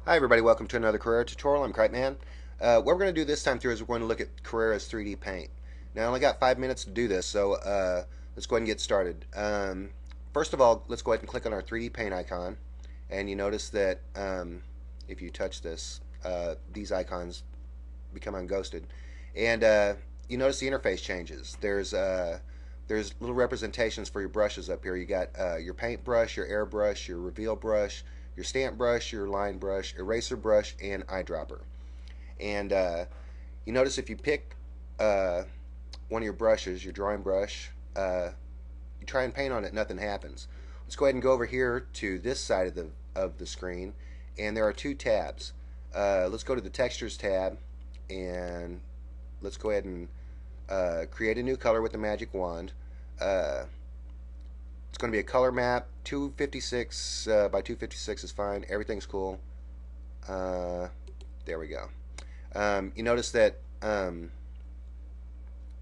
Hi everybody, welcome to another Carrara tutorial. I'm cripeman. What we're going to do this time through is we're going to look at Carrara's 3D paint. Now I only got 5 minutes to do this, so let's go ahead and get started. First of all, let's go ahead and click on our 3D paint icon, and you notice that if you touch this, these icons become unghosted, and you notice the interface changes. There's little representations for your brushes up here. You got your paint brush, your airbrush, your reveal brush, your stamp brush, your line brush, eraser brush, and eyedropper. And you notice if you pick one of your brushes, your drawing brush, you try and paint on it, nothing happens. Let's go ahead and go over here to this side of the screen, and there are two tabs. Let's go to the Textures tab, and let's go ahead and create a new color with the magic wand. It's going to be a color map. 256 by 256 is fine. Everything's cool. There we go. You notice that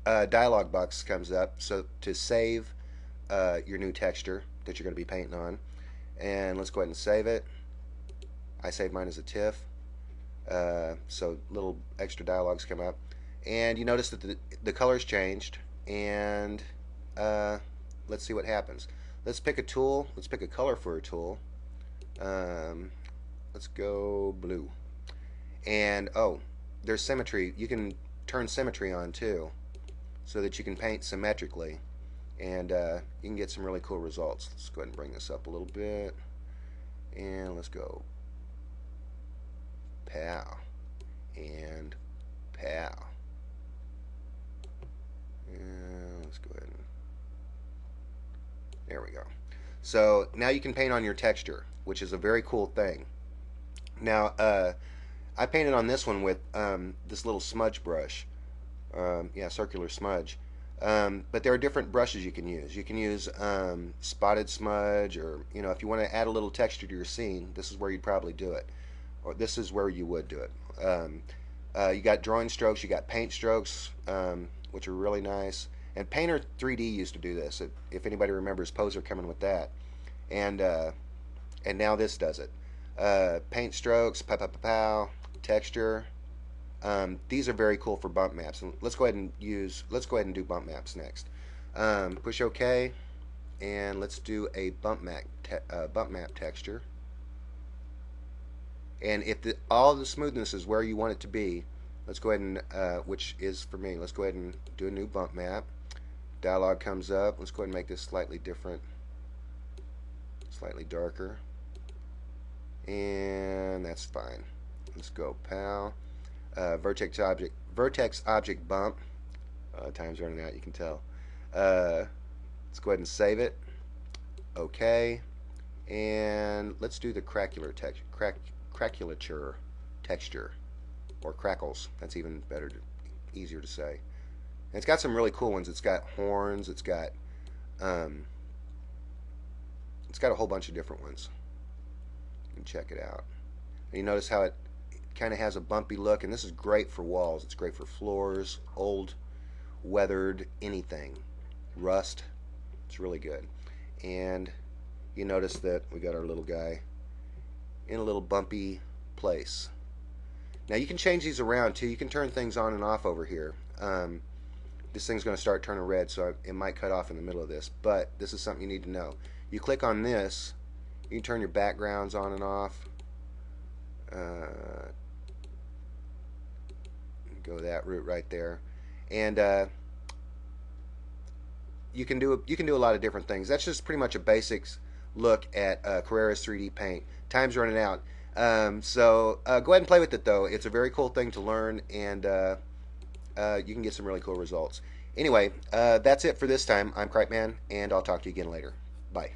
a dialog box comes up so to save your new texture that you're going to be painting on. And let's go ahead and save it. I saved mine as a TIFF. So little extra dialogues come up. And you notice that the color's changed. And let's see what happens. Let's pick a tool. Let's pick a color for a tool. Let's go blue. And oh, there's symmetry. You can turn symmetry on too, so that you can paint symmetrically, and you can get some really cool results. Let's go ahead and bring this up a little bit, and let's go pow and pow. And let's go ahead and there we go. So now you can paint on your texture, which is a very cool thing. Now, I painted on this one with this little smudge brush. Yeah, circular smudge. But there are different brushes you can use. You can use spotted smudge, or if you want to add a little texture to your scene, this is where you'd probably do it, or this is where you would do it. You got drawing strokes, you got paint strokes, which are really nice. And Painter 3D used to do this. If anybody remembers Poser coming with that, and now this does it. Paint strokes, pow pow pow pow, texture. These are very cool for bump maps. And let's go ahead and do bump maps next. Push OK, and let's do a bump map texture. And if all the smoothness is where you want it to be, let's go ahead and which is for me. Let's go ahead and do a new bump map. Dialog comes up. Let's go ahead and make this slightly different, slightly darker, and that's fine. Let's go pow. Vertex object bump. Time's running out, you can tell. Let's go ahead and save it. Okay, and let's do the craculature texture, or crackles. That's even better, easier to say. And it's got some really cool ones. It's got horns. It's got a whole bunch of different ones. You can check it out. And you notice how it kind of has a bumpy look, and this is great for walls. It's great for floors, old, weathered, anything, rust. It's really good. And you notice that we got our little guy in a little bumpy place. Now you can change these around too. You can turn things on and off over here. This thing's going to start turning red, so it might cut off in the middle of this, but this is something you need to know. You click on this, you can turn your backgrounds on and off. Go that route right there, and you can do a lot of different things. That's just pretty much a basics look at Carrara's 3D paint. Time's running out, so go ahead and play with it though. It's a very cool thing to learn, and you can get some really cool results. Anyway, that's it for this time. I'm cripeman, and I'll talk to you again later. Bye.